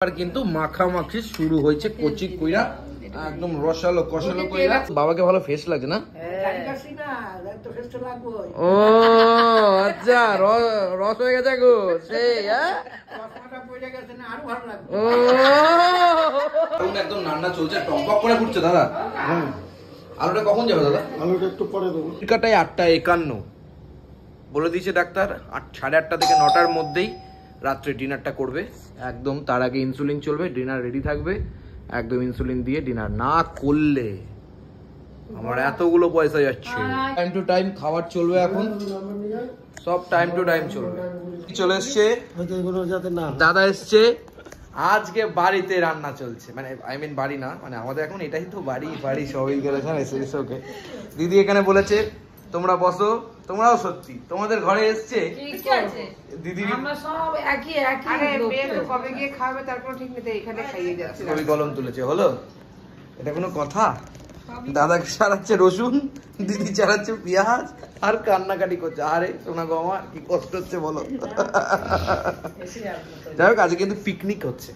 আর কিন্তু মাখামাখি শুরু হয়েছে কচি কইরা একদম রসালো কষালো কইরা। বাবাকে ভালো ফেস লাগছে না? ও আচ্ছা, রস হয়ে গেছে গো সেই। একদম রান্না চলছে, টক করে ফুটছে দাদা। আলুটা কখন যাবে দাদা? আলুটা একটু পরে দেবো। টিকাটাই 8:51 বলে দিয়েছে ডাক্তার। 8:30 থেকে 9টার মধ্যেই রাত্রে ডিনারটা করবে। একদম তার আগে ইনসুলিন চলবে, ডিনার রেডি থাকবে। একদম ইনসুলিন দিয়ে ডিনার না করলে আমার এতগুলো পয়সা যাচ্ছে। টাইম টু টাইম খাবার চলবে, এখন সব টাইম টু টাইম চলবে। চলে এসছে দাদা, এসছে আজকে বাড়িতে রান্না চলছে, মানে আই মিন বাড়ি না, মানে আমাদের এখন এটাই তো বাড়ি বাড়ি সবই গেলেছেন এসে ওকে। দিদি এখানে বলেছে তোমরা বসো, তোমরাও সত্যি তোমাদের ঘরে এসছে দিদি। আমরা সব একই কবে গিয়ে খাবে তারপর ঠিক নেই, এখানে খাইয়ে যাচ্ছে। কবি কলম তুলেছে হলো, এটা কোনো কথা? দাদা চালাচ্ছে রসুন, দিদি চালাচ্ছে পেঁয়াজ আর কান্নাকাটি করছে। আরে সোনা গো আমার কি কষ্ট হচ্ছে বলো। যাই হোক আজকে কিন্তু পিকনিক হচ্ছে,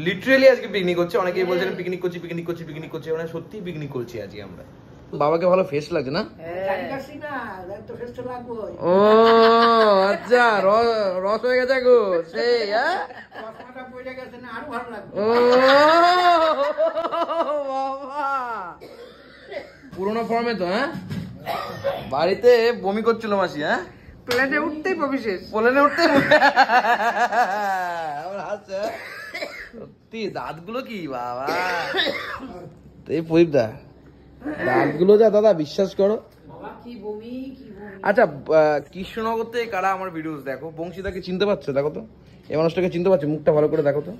লিটারেলি আজকে পিকনিক হচ্ছে। অনেকেই বলছেন পিকনিক করছি পিকনিক করছি পিকনিক করছি, মানে সত্যি পিকনিক করছি আজকে আমরা। বাবাকে ভালো ফেস লাগছে না? ও আচ্ছা, রস হয়ে গেছে গো সেই। ও বাবা, পুরোনো ফর্মে তো। হ্যাঁ, বাড়িতে বমি করছিল মাসি। হ্যাঁ, প্লেনে উঠতেই বমি শেষ, প্লেনে উঠতে সত্যি। দাঁতগুলো কি বাবা, এই প্রদীপদা দাঁতগুলো যা দাদা বিশ্বাস করো। আচ্ছা, কৃষ্ণনগর থেকে কারা আমার ভিডিওস দেখো? বংশীদাকে চিনতে পারছো? দেখো তো এই মানুষটাকে চিনতে পারছো? মুখটা ভালো করে দেখো তো।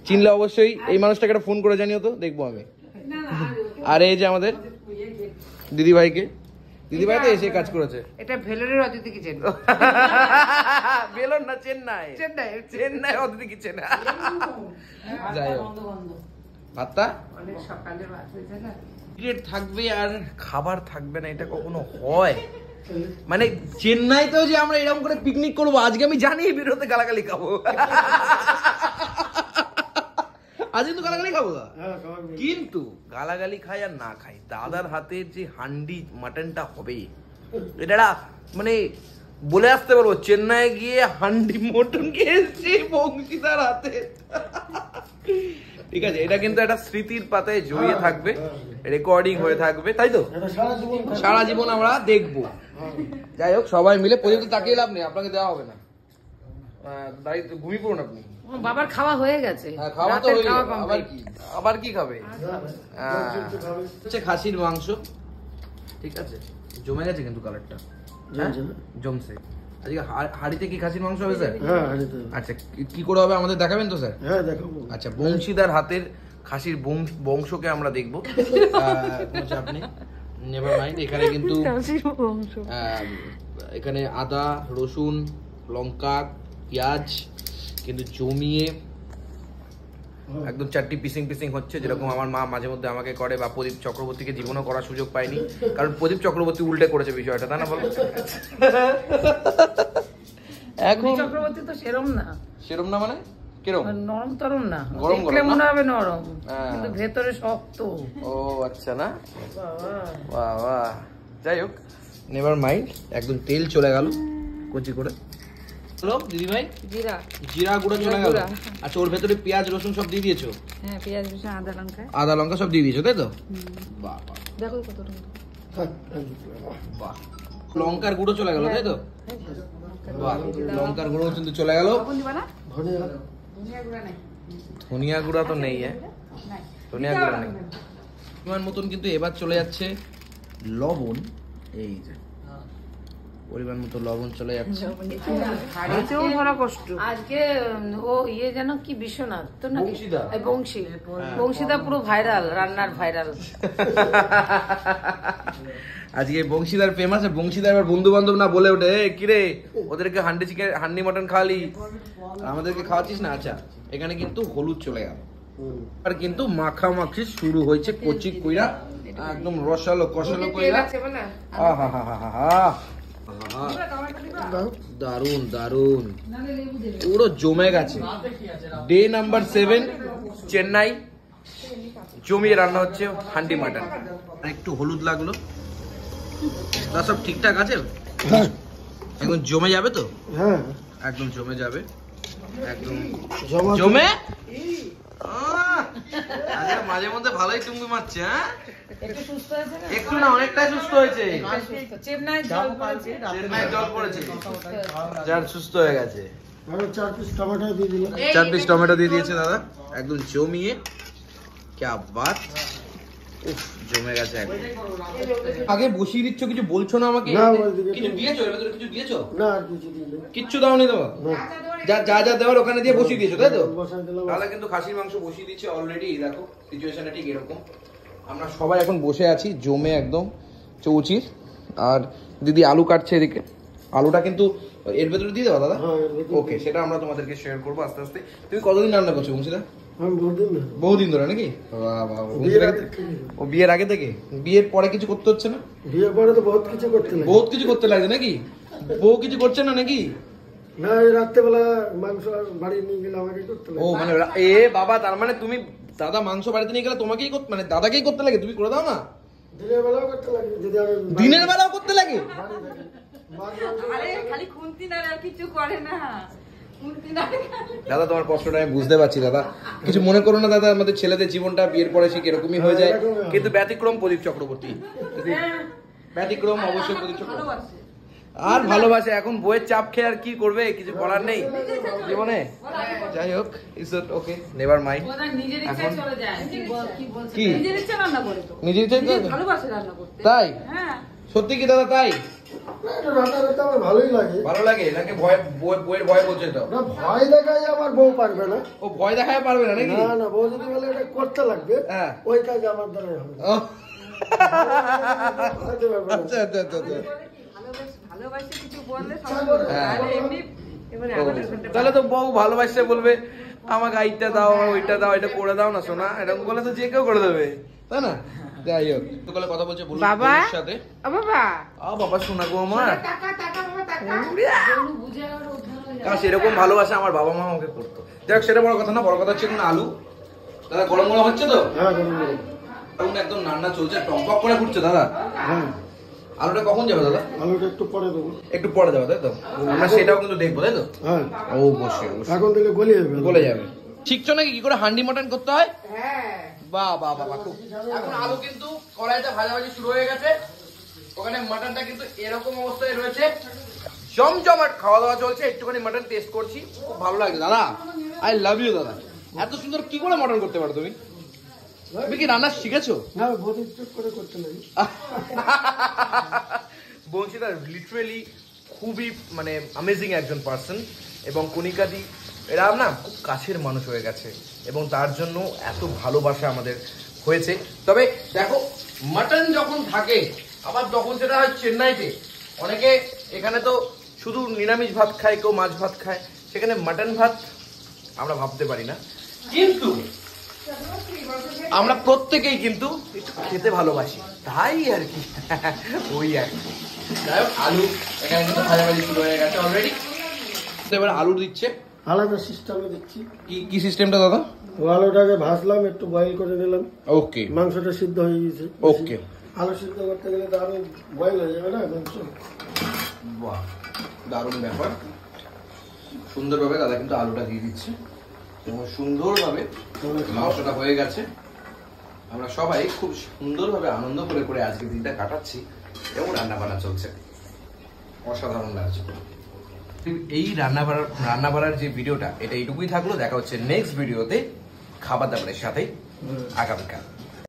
চিনলে অবশ্যই এই মানুষটাকে একটা ফোন করে জানিও তো, দেখবো আমি। আর এই যে আমাদের দিদিভাইকে, দিদিভাই তো এসে কাজ করেছে। এটা ভেলোরের অতিথি কিচেন। ভেলোর না, চেন্নাই। চেন্নাই চেন্নাই অতিথি কিচেন। যাই হোক, ভাতটা অনেক সকালে ভাত হয়েছে না, থাকবে আর খাবার থাকবে না, এটা কখনো হয়? মানে চেন্নাইতেও যে আমরা এরকম করে পিকনিক করবো, আজকে আমি জানি বেরোতে গালাগালি খাবো। আজ কিন্তু গালাগালি খাবো না, কিন্তু গালাগালি খাই আর না খাই, দাদার হাতের যে হান্ডি মাটনটা হবে, এটা মানে বলে আসতে পারবো চেন্নাই গিয়ে হান্ডি মটন খেয়েছি বংশীদার হাতে। ঠিক আছে, এটা কিন্তু একটা স্মৃতির পাতায় জড়িয়ে থাকবে, রেকর্ডিং হয়ে থাকবে, তাই তো সারা জীবন আমরা দেখবো। যাই হোক সবাই মিলে, পর্যন্ত তাকিয়ে লাভ নেই, আপনাকে দেওয়া হবে না, ঘুমিয়ে পড়ুন আপনি। বাবার খাওয়া হয়ে গেছে, খাওয়া তো হয়ে গেছে, আবার কি খাবে? হচ্ছে খাসির মাংস, ঠিক আছে, জমে গেছে কিন্তু কালারটা জমছে। আজকে হাড়িতে কি খাসির মাংস হবে স্যার? আচ্ছা, কি করে হবে আমাদের দেখাবেন তো স্যার? হ্যাঁ দেখাবো। আচ্ছা, বংশীদার হাতের খাসির বংশকে আমরা দেখবো, কোনো চাপ নেই, নেভার মাইন্ড। এখানে কিন্তু এখানে আদা রসুন লঙ্কা পেঁয়াজ কিন্তু জমিয়ে একদম চারটি পিসিং পিসিং হচ্ছে, যেরকম আমার মা মাঝে মধ্যে আমাকে করে, বা প্রদীপ চক্রবর্তীকে জীবনও করার সুযোগ পাইনি, কারণ প্রদীপ চক্রবর্তী উল্টে করেছে বিষয়টা, তাই না বলো? এখন চক্রবর্তী তো সেরম না, সেরম না মানে কিরকম? নরম তরম না, গরম গরম মনে হবে নরম, কিন্তু ভেতরে শক্ত। ও আচ্ছা, না বাবা। যাই হোক নেভার মাইন্ড, একদম তেল চলে গেল কচি করে। দিদি ভাই জিরা গুঁড়ো চলে গেল। আচ্ছা, ওর ভেতরে পেঁয়াজ রসুন সব দিয়ে দিয়েছো? হ্যাঁ, পেঁয়াজ রসুন আদা লঙ্কা সব দিয়ে দিয়েছো, তাই তো? বাহ বাহ, দেখো কতটা বাহ, লঙ্কার গুঁড়ো চলে গেল, তাই তো? বাহ, লঙ্কার গুঁড়ো কিন্তু চলে গেল। ধনিয়া গুঁড়া তো নেই, ধনিয়া গুঁড়া নেই পরিমাণ মতন, কিন্তু এবার চলে যাচ্ছে লবণ। এই যে পরিমাণ মতো লবণ চলে যাচ্ছে। আজকে ও ইয়ে যেন কি বিশ্বনাথ তো না, বংশীদা পুরো ভাইরাল, রান্নার ভাইরাল। আজকে বংশীদার ফেমাস। বংশীদার এবার বন্ধু বান্ধব না বলে ওঠে, কিরে ওদেরকে হান্ডি চিকেন হান্ডি মটন খাওয়ালি, আমাদেরকে খাওয়াচ্ছিস না। আচ্ছা, এখানে কিন্তু হলুদ চলে গেল, আর কিন্তু মাখামাখি শুরু হয়েছে কচি কইরা, একদম রসালো কষালো কইরা। দারুন দারুন, পুরো জমে গেছে। ডে নাম্বার 7 চেন্নাই, জমিয়ে রান্না হচ্ছে হান্ডি মাটন। একটু হলুদ লাগলো, তা সব ঠিকঠাক আছে? একদম জমে যাবে তো? হ্যাঁ একদম জমে যাবে, একদম জমে। মাঝে মধ্যে ভালোই টুঙ্গি মারছে। হ্যাঁ একটু সুস্থ হয়েছে না? একটু না, অনেকটাই সুস্থ হয়েছে। চেন্নাই জল পড়েছে, চেন্নাই জল পড়েছে, যার সুস্থ হয়ে গেছে। আরো 4 পিস টমেটো দিয়ে দিলাম। 4 পিস টমেটো দিয়ে দিয়েছে দাদা, একদম জমিয়ে। क्या बात, উফ জমে গেছে একদম। আগে বসিয়ে দিচ্ছ, কিছু বলছো না আমাকে? না, ওইদিকে কিছু দিয়েছো? এর ভেতরে কিছু দিয়েছো? না আর কিছু দিইনি। কিচ্ছু দাওনি তো? যা যা যা দেওয়ার ওখানে দিয়ে বসিয়ে দিয়েছো, তাই তো? বসাই দিলাম। দাদা কিন্তু খাসির মাংস বসিয়ে দিচ্ছে অলরেডি। দেখো সিচুয়েশনটা ঠিক এরকম। আমরা সবাই এখন বসে আছি জমে একদম চৌচির, আর দিদি আলু কাটছে এদিকে। আলুটা কিন্তু এর ভেতরে দিয়ে দেবো দাদা? হ্যাঁ, এর ভেতরে। ওকে, সেটা আমরা তোমাদেরকে শেয়ার করবো আস্তে আস্তে। তুমি কতদিন রান্না করছো বংশীদা? আমি বহুদিন না। বহুদিন ধরে নাকি? বাহ বাহ, বিয়ের আগে থেকে। ও বিয়ের আগে থেকে? বিয়ের পরে কিছু করতে হচ্ছে না? বিয়ের পরে তো বহুত কিছু করতে লাগে। বহুত কিছু করতে লাগে নাকি? বউ কিছু করছে না নাকি? না, এই রাত্রেবেলা মাংস বাড়ি নিয়ে গেলে আমাকে করতে লাগে। ও মানে এ বাবা, তার মানে তুমি দাদা মাংস বাড়িতে নিয়ে গেলে তোমাকেই করতে, মানে দাদাকেই করতে লাগে, তুমি করে দাও না? দিনের বেলাও করতে লাগে যদি আমি দিনের বেলাও করতে লাগে? বাড়ি থাকি। আরে খালি খুন্তি না, আর কিছু করে না। খুন্তি না দাদা তোমার কষ্টটা আমি বুঝতে পারছি দাদা, কিছু মনে করো না দাদা। আমাদের ছেলেদের জীবনটা বিয়ের পরে সে এরকমই হয়ে যায়, কিন্তু ব্যতিক্রম প্রদীপ চক্রবর্তী। ব্যতিক্রম অবশ্যই প্রদীপ চক্রবর্তী। আর ভালোবাসে, এখন বইয়ের চাপ খেয়ে আর কি করবে, কিছু করার নেই জীবনে। যাই হোক, ইটস ওকে, নেভার মাইন্ড। নিজের ইচ্ছায় চলে যায়। কি নিজের ইচ্ছা রান্না করে তো, নিজের ইচ্ছে? ভালোবাসে রান্না করতে। তাই? হ্যাঁ সত্যি কি দাদা তাই? না, এটা রান্না করতে আমার ভালোই লাগে। ভালো লাগে নাকি? বইয়ের ভয় বলছে তো? না, ভয় দেখাই আমার বউ পারবে না। ও ভয় দেখায় পারবে না নাকি? না না, বউ যদি বলে এটা করতে লাগবে, হ্যাঁ। ওই কাজ আমার দ্বারা হবে না। ও, হতে পারবে না। আচ্ছা আচ্ছা আচ্ছা আচ্ছা। ভালোবাসে কিছু বললে ইচ্ছা করে। হ্যাঁ। এমনি এবারে ও, আমাদের ঘন্টা তাহলে তো বউ ভালোবাসতে বলবে আমাকে এইটা দাও, ওইটা দাও, এটা করে দাও না সোনা, এরকম বলে তো যে কেউ করে দেবে, তাই না? যাই হোক, তো বলে কথা বলছে বলুন বাবা? বউয়ের সাথে। বাবা বাবা শোনা গো আমার, টাকা টাকা বাবা টাকা বুঝে আর উদ্ধার হয়ে কারণ সেরকম ভালোবাসা আমার বাবা মা আমাকে করতো। যাই হোক, সেটা বড় কথা না, বড় কথা হচ্ছে এখন আলু। দাদা গরম গরম হচ্ছে তো? হ্যাঁ, গরম গরম। এখন একদম রান্না চলছে, টকবক করে ফুটছে দাদা। হ্যাঁ, আলুটা কখন যাবে দাদা? আলুটা একটু পরে দেবো। একটু পরে যাবে তাই তো? আমরা সেটাও কিন্তু দেখবো তাই তো? হ্যাঁ, অবশ্যই অবশ্যই এখন দিলে গলিয়ে যাবে। বলে যাবে। শিখছো নাকি কি করে হান্ডি মটন করতে হয়? হ্যাঁ বাহ বাহ বাহ বাহ, খুব। এখন আলু কিন্তু কড়াইতে ভাজাভাজি শুরু হয়ে গেছে, ওখানে মাটনটা কিন্তু এরকম অবস্থায় রয়েছে, জমজমাট খাওয়া দাওয়া চলছে। একটুখানি মাটন টেস্ট করছি, খুব ভালো লাগছে দাদা। আই লাভ ইউ দাদা, এত সুন্দর কি করে মাটন করতে পারো তুমি? তুমি কি রান্না শিখেছো? না, বহুত চুপ করে করতে লাগে। বংশীদা লিটারেলি খুবই মানে অ্যামেজিং একজন পার্সন, এবং কণিকাদি এরা না খুব কাছের মানুষ হয়ে গেছে, এবং তার জন্য এত ভালোবাসা আমাদের হয়েছে। তবে দেখো, মাটন যখন থাকে, আবার যখন সেটা হয় চেন্নাইতে, অনেকে এখানে তো শুধু নিরামিষ ভাত খায়, কেউ মাছ ভাত খায়, সেখানে মাটন ভাত আমরা ভাবতে পারি না, কিন্তু আমরা প্রত্যেকেই কিন্তু একটু খেতে ভালোবাসি, তাই আর কি। ওই আর কি। যাই হোক, আলু এখানে কিন্তু ভাজাভাজি শুরু হয়ে গেছে অলরেডি। এবার আলু দিচ্ছে, আলাদা সিস্টেমে দিচ্ছি। কি সিস্টেমটা দাদা? ও আলুটাকে ভাজলাম, একটু বয়েল করে নিলাম। ওকে মাংসটা সিদ্ধ হয়ে গেছে। ওকে, আলু সিদ্ধ করতে গেলে তো আরো বয়েল হয়ে যাবে না মাংস। বাহ, দারুণ ব্যাপার। সুন্দরভাবে দাদা কিন্তু আলুটা দিয়ে দিচ্ছে, এবং সুন্দরভাবে মাংসটা হয়ে গেছে। আমরা সবাই খুব সুন্দরভাবে আনন্দ করে করে আজকে দিনটা কাটাচ্ছি, এবং রান্না বান্না চলছে, অসাধারণ লাগছে। এই রান্না বাড়ার যে ভিডিওটা, এটা এইটুকুই থাকলো। দেখা হচ্ছে নেক্সট ভিডিওতে খাবার দাবারের সাথে আগামীকাল।